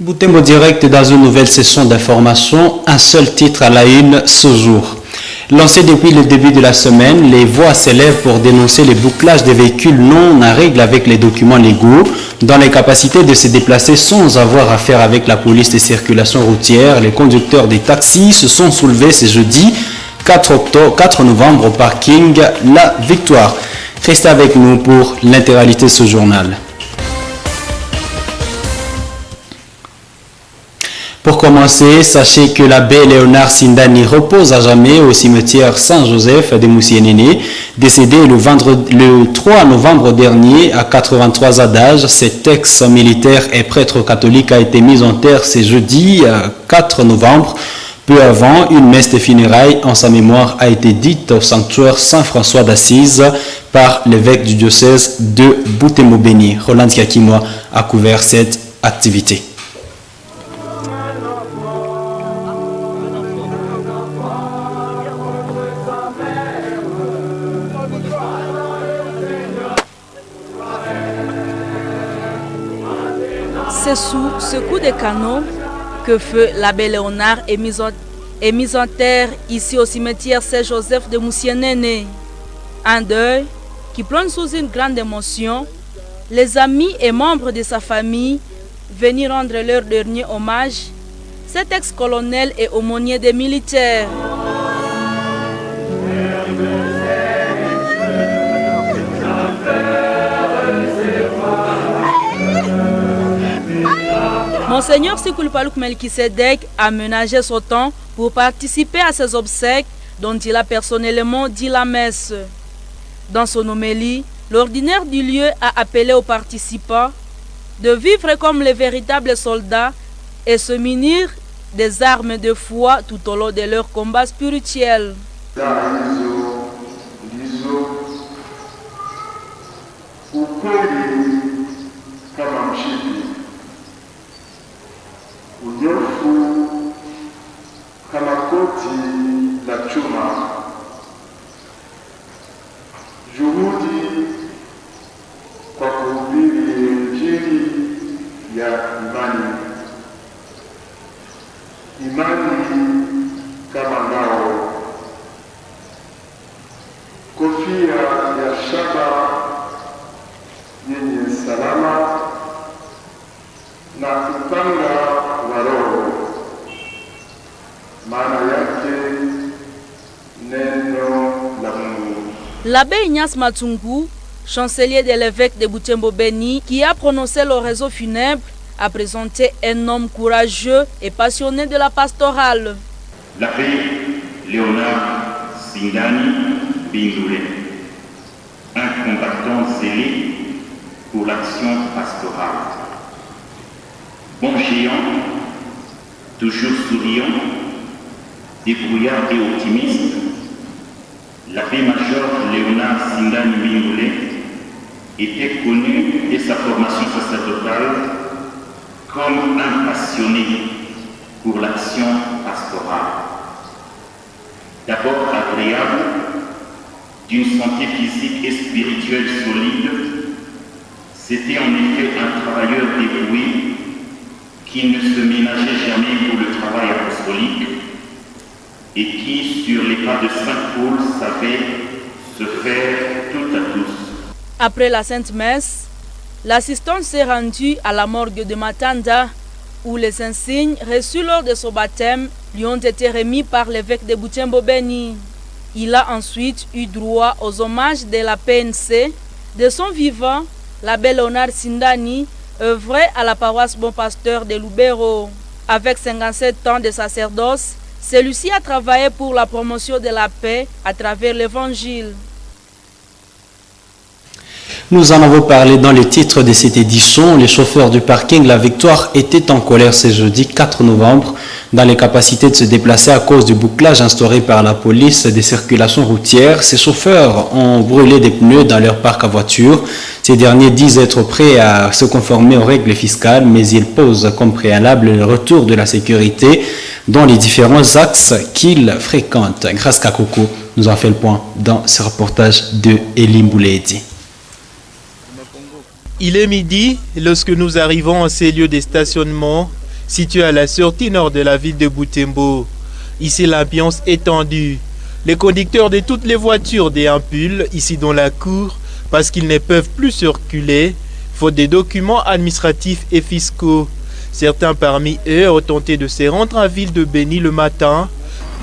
Boutembo direct dans une nouvelle session d'information, un seul titre à la une ce jour. Lancé depuis le début de la semaine, les voix s'élèvent pour dénoncer les bouclages des véhicules non en règle avec les documents légaux, dans les capacités de se déplacer sans avoir affaire avec la police de circulation routière. Les conducteurs des taxis se sont soulevés ce jeudi 4 novembre au parking La Victoire. Restez avec nous pour l'intégralité de ce journal. Pour commencer, sachez que l'abbé Léonard Sindani repose à jamais au cimetière Saint-Joseph de Moussienene, décédé le 3 novembre dernier à 83 ans d'âge. Cet ex-militaire et prêtre catholique a été mis en terre ce jeudi 4 novembre. Peu avant, une messe de funérailles en sa mémoire a été dite au sanctuaire Saint-François d'Assise par l'évêque du diocèse de Boutembo-Béni. Roland Kakimoa a couvert cette activité. C'est sous ce coup de canon que feu l'abbé Léonard est mis en terre ici au cimetière Saint-Joseph de Moussienene. Un deuil qui plonge sous une grande émotion. Les amis et membres de sa famille venus rendre leur dernier hommage. Cet ex-colonel et aumônier des militaires. Monseigneur Sikulpalouk Melkisedek a ménagé son temps pour participer à ces obsèques dont il a personnellement dit la messe. Dans son homélie, l'ordinaire du lieu a appelé aux participants de vivre comme les véritables soldats et se munir des armes de foi tout au long de leur combat spirituel. Unyofu kama koti la chuma, juhudi kwa kuhubiri Injili ya imani kama ngao, kofia ya shaba yenye salama na upanga. L'abbé Ignace Matungu, chancelier de l'évêque de Boutembo-Béni, qui a prononcé le réseau funèbre, a présenté un homme courageux et passionné de la pastorale. L'abbé Léonard Sindani Bindoulé, un combattant zélé pour l'action pastorale. Bon géant, toujours souriant, débrouillard et optimiste, l'abbé-major Léonard Sindani Bindoulé était connu dès sa formation sacerdotale comme un passionné pour l'action pastorale. D'abord agréable, d'une santé physique et spirituelle solide, c'était en effet un travailleur dévoué qui ne se ménageait jamais pour le travail apostolique et qui, sur les pas de Saint Paul, savait se faire tout à tous. Après la Sainte Messe, l'assistant s'est rendu à la morgue de Matanda, où les insignes reçus lors de son baptême lui ont été remis par l'évêque de Boutembo-Béni. Il a ensuite eu droit aux hommages de la PNC. De son vivant, l'abbé Léonard Sindani œuvrait à la paroisse Bon Pasteur de Lubero. Avec 57 ans de sacerdoce, celui-ci a travaillé pour la promotion de la paix à travers l'Évangile. Nous en avons parlé dans le titre de cette édition. Les chauffeurs du parking La Victoire étaient en colère ce jeudi 4 novembre dans les capacités de se déplacer à cause du bouclage instauré par la police des circulations routières. Ces chauffeurs ont brûlé des pneus dans leur parc à voitures. Ces derniers disent être prêts à se conformer aux règles fiscales, mais ils posent comme préalable le retour de la sécurité dans les différents axes qu'ils fréquentent. Grâce à Coco nous a fait le point dans ce reportage de Elim Bouledi. Il est midi lorsque nous arrivons à ces lieux de stationnement situé à la sortie nord de la ville de Butembo. Ici, l'ambiance est tendue. Les conducteurs de toutes les voitures déambulent ici dans la cour parce qu'ils ne peuvent plus circuler, faute des documents administratifs et fiscaux. Certains parmi eux ont tenté de se rendre à ville de Béni le matin,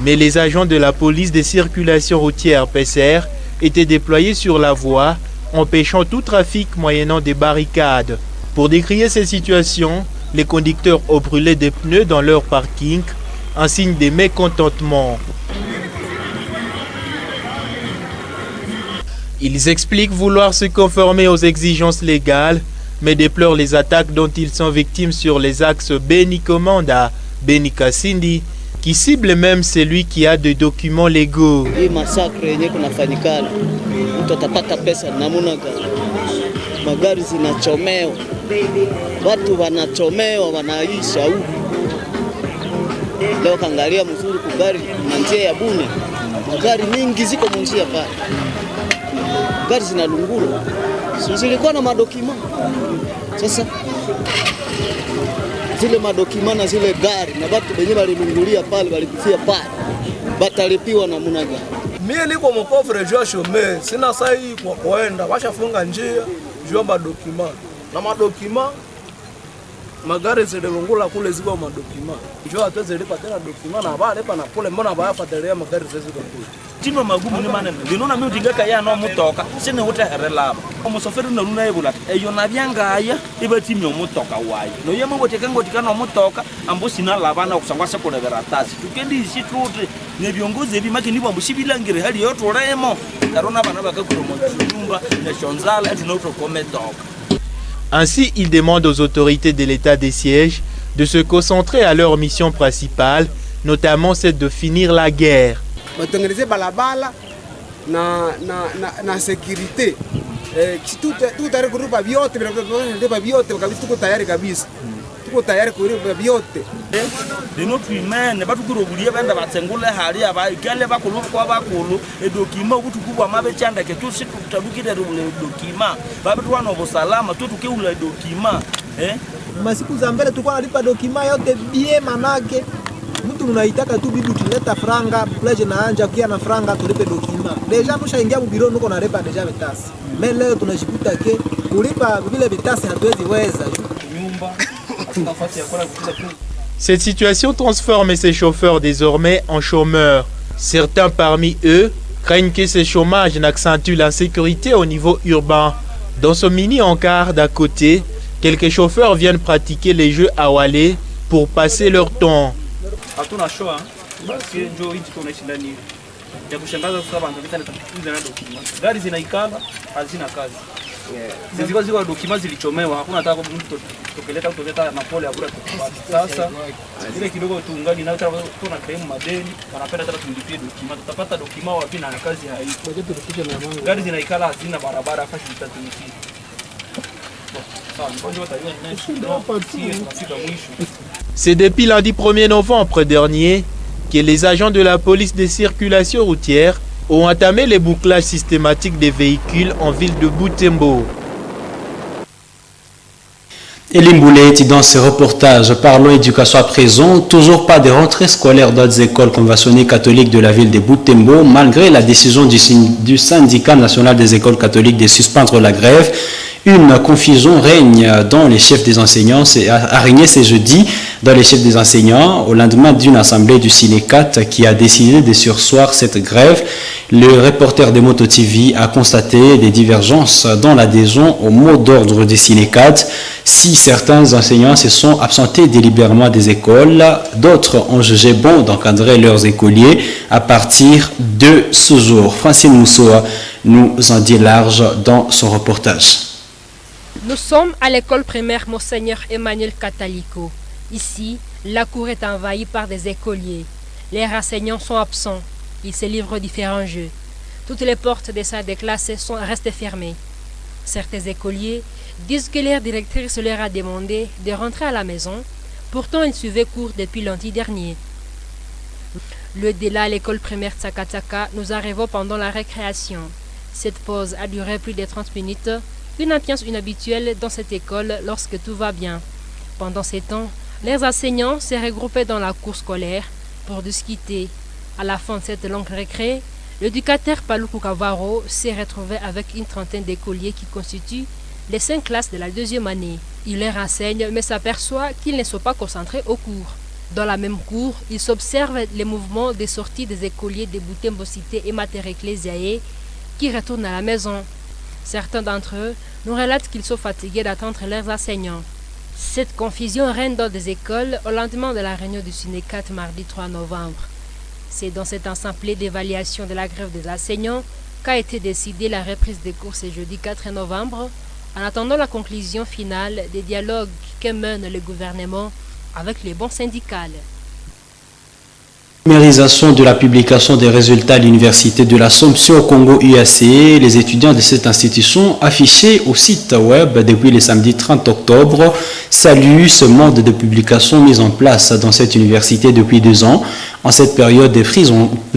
mais les agents de la police des circulations routières PCR étaient déployés sur la voie, empêchant tout trafic moyennant des barricades. Pour décrier ces situations, les conducteurs ont brûlé des pneus dans leur parking, un signe de mécontentement. Ils expliquent vouloir se conformer aux exigences légales, mais déplorent les attaques dont ils sont victimes sur les axes Beni-Komanda, Beni-Kasindi, qui ciblent même celui qui a des documents légaux. Hii massacre yenye kunafanyikana, mtu atapata pesa namuna gani? Magari zinachomewa, watu wanachomewa, wanaisha huku. Leo kaangalia mzuri kugari na njia ya Bune, magari mingi ziko munjia pale, gari zinalungula, zilikuwa na madokima. Sasa zile madokima na zile gari na watu wenyewe walilungulia pale, walikufia pale, batalipiwa na namna gani? Mimi niko mkofre jua shome, sina sai kwa kuenda, washafunga njia jua madokima. Na madokima magari zililungula kule ziko madokima. Jua hatuwezi lipa tena dokima na bale pa na pole, mbona bayafuatilia magari zile ziko kule. Tino magumu ni manene. Linona mimi utingaka ya no mutoka, sine uteherela. Omusoferi na luna ebula. Eyo nabyanga aya iba timyo mutoka wayi. No yemo botekango tikano mutoka ambo sina labana okusangwa se kone veratasi. Tukendi isi tuti ne byongoze bimake nibo ambushibirangire hali yoto remo. Karona bana bakakuro mu nyumba ne shonzala ati no tokometoka. Ainsi, ils demandent aux autorités de l'état des sièges de se concentrer à leur mission principale, notamment celle de finir la guerre. Batengeneze balabala na sécurité. Si tout tayari kulipa vyote, vinalipa vyote kabisa, tuko tayari kabisa. Tuko tayari kulipa vyote. De notre humain, ne batukurobulie benda batsengule hali abaikale bakulu kwa bakulu edokima ukutukubwa mabechanda ke tusi tutabukire dokima babetwa no bosalama tutuke ula dokima masiku za mbele tulikuwa nalipa dokima yote bien manake mtu unaitaka tu bibi tuleta franga plage na anja kia na franga tulipe dokima deja tushaingia mu biro nuko nalipa deja betasi mais leo tunajikuta ke kulipa vile betasi hatuwezi weza nyumba nafasi ya kula Cette situation transforme ces chauffeurs désormais en chômeurs. Certains parmi eux craignent que ce chômage n'accentue l'insécurité au niveau urbain. Dans ce mini-encart d'à côté, quelques chauffeurs viennent pratiquer les jeux à Walé pour passer leur temps. Zilikuwa ziko dokima zilichomewa, hakuna hata mtu tokeleta kutoleta na pole ya bure. Sasa ile kidogo tuungali na tuna claim madeni, wanapenda hata tulipie dokima. Tutapata dokima wapi na kazi haipo. Gari zinaikala hazina barabara afashi zitatumiki. C'est depuis lundi 1er novembre dernier que les agents de la police des circulations routières ont entamé les bouclages systématiques des véhicules en ville de Butembo. Elim Bouleti, dans ce reportage, parlons éducation à présent. Toujours pas de rentrée scolaire dans les écoles conventionnées catholiques de la ville de Butembo, malgré la décision du syndicat national des écoles catholiques de suspendre la grève. Une confusion règne dans les chefs des enseignants, a régné ce jeudi dans les chefs des enseignants au lendemain d'une assemblée du Sinécat qui a décidé de surseoir cette grève. Le reporter de Moto TV a constaté des divergences dans l'adhésion au mot d'ordre du Sinécat. Si certains enseignants se sont absentés délibérément des écoles, d'autres ont jugé bon d'encadrer leurs écoliers à partir de ce jour. Francine Moussoa nous en dit large dans son reportage. Nous sommes à l'école primaire Monseigneur Emmanuel Catalico. Ici, la cour est envahie par des écoliers. Les enseignants sont absents. Ils se livrent différents jeux. Toutes les portes des salles de classe sont restées fermées. Certains écoliers disent que leur directrice leur a demandé de rentrer à la maison. Pourtant, ils suivaient cours depuis lundi dernier. Le délai à l'école primaire Tsakataka, nous arrivons pendant la récréation. Cette pause a duré plus de 30 minutes. Une ambiance inhabituelle dans cette école lorsque tout va bien. Pendant ces temps, Les enseignants s'est regroupés dans la cour scolaire pour discuter. À la fin de cette longue récré, l'éducateur Paluku Kavaro s'est retrouvé avec une trentaine d'écoliers qui constituent les 5 classes de la 2e année. Il les renseigne mais s'aperçoit qu'ils ne sont pas concentrés au cours. Dans la même cour, il s'observe les mouvements des sorties des écoliers de Butembo Cité et Mater Ecclesiae qui retournent à la maison. Certains d'entre eux nous relatent qu'ils sont fatigués d'attendre leurs enseignants. Cette confusion règne dans des écoles au lendemain de la réunion du Synécat mardi 3 novembre. C'est dans cet ensemble d'évaluation de la grève des enseignants qu'a été décidée la reprise des cours ce jeudi 4 novembre, en attendant la conclusion finale des dialogues que mène le gouvernement avec les bons syndicales. Numérisation de la publication des résultats à l'Université de l'Assomption au Congo UAC, les étudiants de cette institution affichés au site web depuis le samedi 30 octobre saluent ce mode de publication mis en place dans cette université depuis 2 ans. En cette période de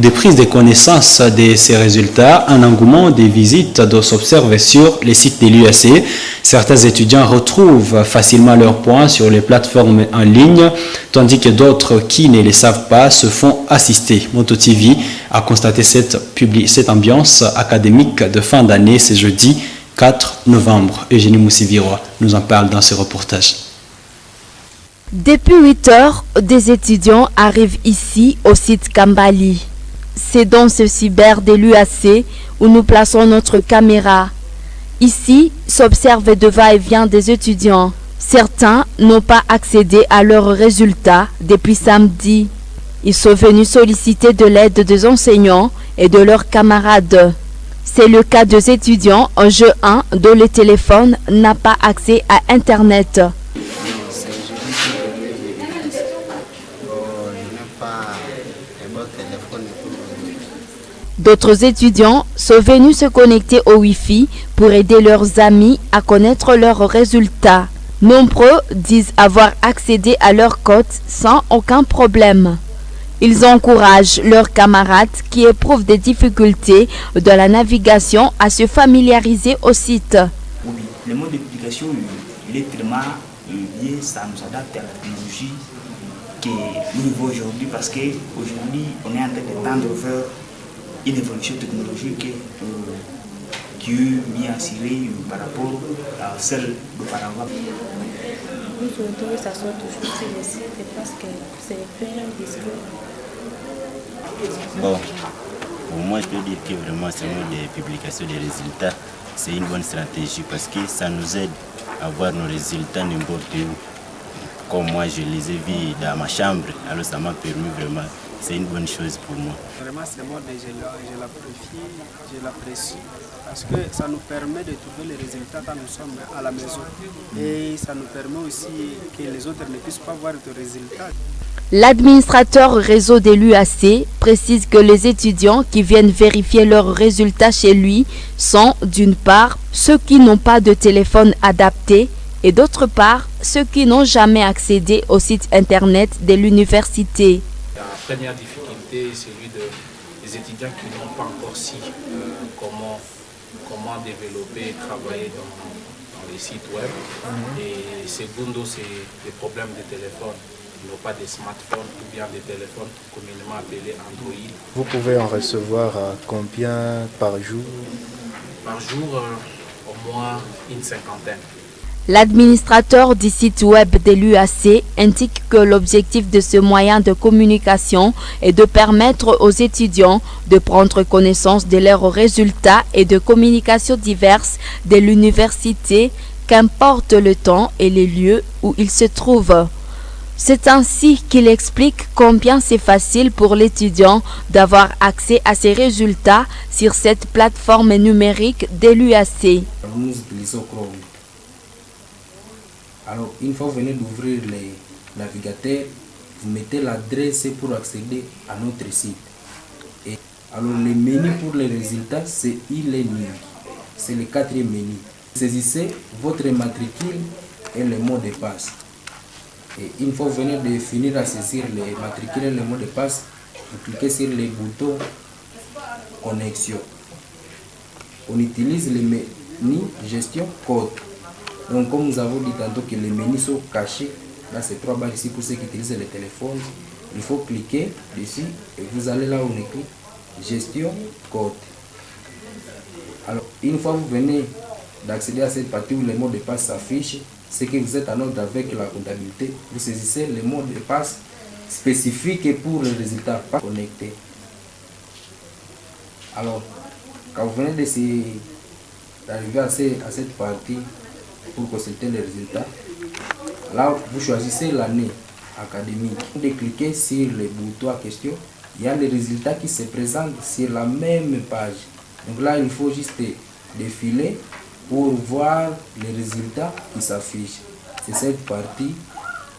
prise de connaissance de ces résultats, un engouement des visites doit s'observer sur les sites de l'UAC. Certains étudiants retrouvent facilement leurs points sur les plateformes en ligne, tandis que d'autres qui ne les savent pas se font assister. Moto TV a constaté cette ambiance académique de fin d'année ce jeudi 4 novembre. Eugénie Moussivirois nous en parle dans ce reportage. Depuis 8 heures, des étudiants arrivent ici au site Kambali. C'est dans ce cyber de l'UAC où nous plaçons notre caméra. Ici s'observe de va-et-vient des étudiants. Certains n'ont pas accédé à leurs résultats depuis samedi. Ils sont venus solliciter de l'aide des enseignants et de leurs camarades. C'est le cas des étudiants en jeu 1 dont le téléphone n'a pas accès à Internet. D'autres étudiants sont venus se connecter au Wi-Fi pour aider leurs amis à connaître leurs résultats. Nombreux disent avoir accédé à leur code sans aucun problème. Ils encouragent leurs camarades qui éprouvent des difficultés dans la navigation à se familiariser au site. Oui, le mode de publication, il est tellement bien, ça nous adapte à la technologie que nous vivons aujourd'hui parce qu'aujourd'hui, on est en train de tendre vers une évolution technologique qui est bien assurée par rapport à celle d'auparavant. Nous souhaitons que ça soit toujours sur le site parce que c'est plein de discours. Bon, pour moi, je peux dire que vraiment, ce mode de publication des résultats, c'est une bonne stratégie parce que ça nous aide à voir nos résultats n'importe où. Comme moi, je les ai vus dans ma chambre, alors ça m'a permis vraiment. C'est une bonne chose pour moi. Vraiment, ce mode, je l'apprécie parce que ça nous permet de trouver les résultats quand nous sommes à la maison. Et ça nous permet aussi que les autres ne puissent pas voir les résultats. L'administrateur réseau de l'UAC précise que les étudiants qui viennent vérifier leurs résultats chez lui sont d'une part ceux qui n'ont pas de téléphone adapté et d'autre part ceux qui n'ont jamais accédé au site internet de l'université. La première difficulté, c'est celui des étudiants qui n'ont pas encore su comment développer et travailler dans les sites web. Et secondo, c'est les problèmes de téléphone. Ils n'ont pas de smartphones ou bien des téléphones communément appelés Android. Vous pouvez en recevoir combien par jour? Par jour, au moins une cinquantaine. L'administrateur du site web de l'UAC indique que l'objectif de ce moyen de communication est de permettre aux étudiants de prendre connaissance de leurs résultats et de communications diverses de l'université, qu'importe le temps et les lieux où ils se trouvent. C'est ainsi qu'il explique combien c'est facile pour l'étudiant d'avoir accès à ses résultats sur cette plateforme numérique de l'UAC. Nous utilisons Chrome. Alors, une fois que vous venez d'ouvrir les navigateurs, vous mettez l'adresse pour accéder à notre site. Et alors, le menu pour les résultats, c'est e-learning. C'est le 4e menu. Saisissez votre matricule et le mot de passe. Et une fois que vous venez de finir à saisir les matricules et le mot de passe, vous cliquez sur le bouton connexion. On utilise le menu gestion code. Donc, comme nous avons dit tantôt que les menus sont cachés Là, c'est 3 barres ici pour ceux qui utilisent les téléphones. Il faut cliquer dessus et vous allez là où on écrit gestion code. Alors, une fois que vous venez d'accéder à cette partie où les mots de passe s'affichent, c'est que vous êtes en ordre avec la comptabilité. Vous saisissez les mots de passe spécifiques pour le résultat pas connecté. Alors, quand vous venez d'arriver à cette partie pour consulter les résultats, là, vous choisissez l'année académique. Vous cliquez sur le bouton à question, il y a les résultats qui se présentent sur la même page. Donc là, il faut juste défiler pour voir les résultats qui s'affichent. C'est cette partie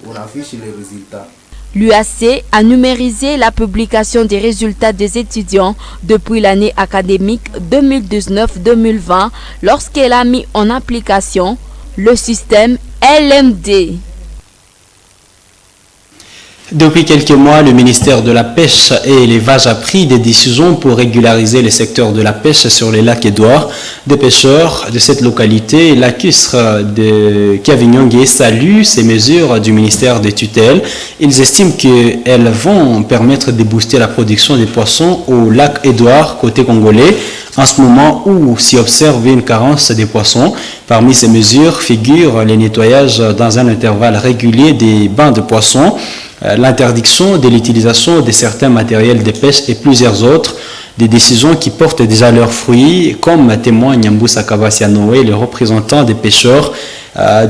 où on affiche les résultats. L'UAC a numérisé la publication des résultats des étudiants depuis l'année académique 2019-2020 lorsqu'elle a mis en application le système LMD. Depuis quelques mois, le ministère de la Pêche et l'Élevage a pris des décisions pour régulariser le secteur de la pêche sur les lacs Édouard. Des pêcheurs de cette localité, lacustre de Kavinyongue, saluent ces mesures du ministère des tutelles. Ils estiment qu'elles vont permettre de booster la production des poissons au lac Édouard, côté congolais, en ce moment où s'y observe une carence des poissons. Parmi ces mesures figurent les nettoyages dans un intervalle régulier des bancs de poissons, l'interdiction de l'utilisation de certains matériels de pêche et plusieurs autres, des décisions qui portent déjà leurs fruits, comme témoigne Mboussa Kavassia Noé, le représentant des pêcheurs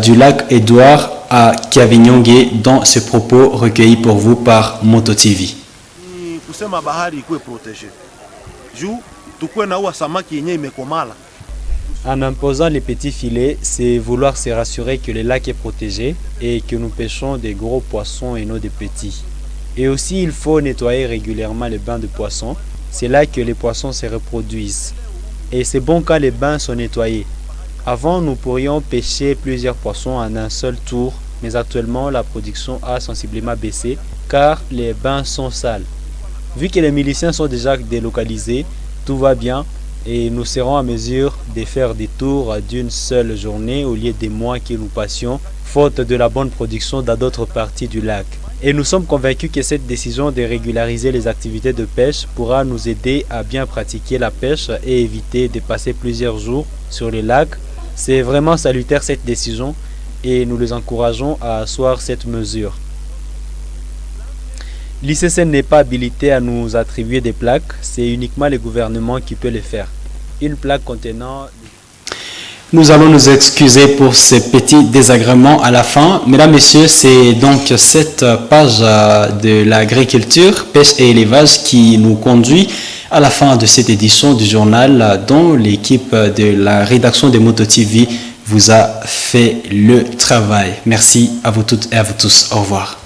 du lac Édouard à Kavinyongue, dans ce propos recueillis pour vous par Moto TV. Kusema bahari ikuwe protege. Juu tukue na ua samaki yenye imekomala. En imposant les petits filets, c'est vouloir se rassurer que le lac est protégé et que nous pêchons des gros poissons et non des petits. Et aussi, il faut nettoyer régulièrement les bains de poissons. C'est là que les poissons se reproduisent. Et c'est bon quand les bains sont nettoyés. Avant, nous pourrions pêcher plusieurs poissons en un seul tour, mais actuellement, la production a sensiblement baissé car les bains sont sales. Vu que les miliciens sont déjà délocalisés, tout va bien. Et nous serons en mesure de faire des tours d'une seule journée au lieu des mois que nous passions, faute de la bonne production dans d'autres parties du lac. Et nous sommes convaincus que cette décision de régulariser les activités de pêche pourra nous aider à bien pratiquer la pêche et éviter de passer plusieurs jours sur les lacs. C'est vraiment salutaire cette décision et nous les encourageons à asseoir cette mesure. L'ICC n'est pas habilité à nous attribuer des plaques, c'est uniquement le gouvernement qui peut le faire. Une plaque contenant... Nous allons nous excuser pour ces petits désagréments à la fin. Mesdames, Messieurs, c'est donc cette page de l'agriculture, pêche et élevage qui nous conduit à la fin de cette édition du journal dont l'équipe de la rédaction de Moto TV vous a fait le travail. Merci à vous toutes et à vous tous. Au revoir.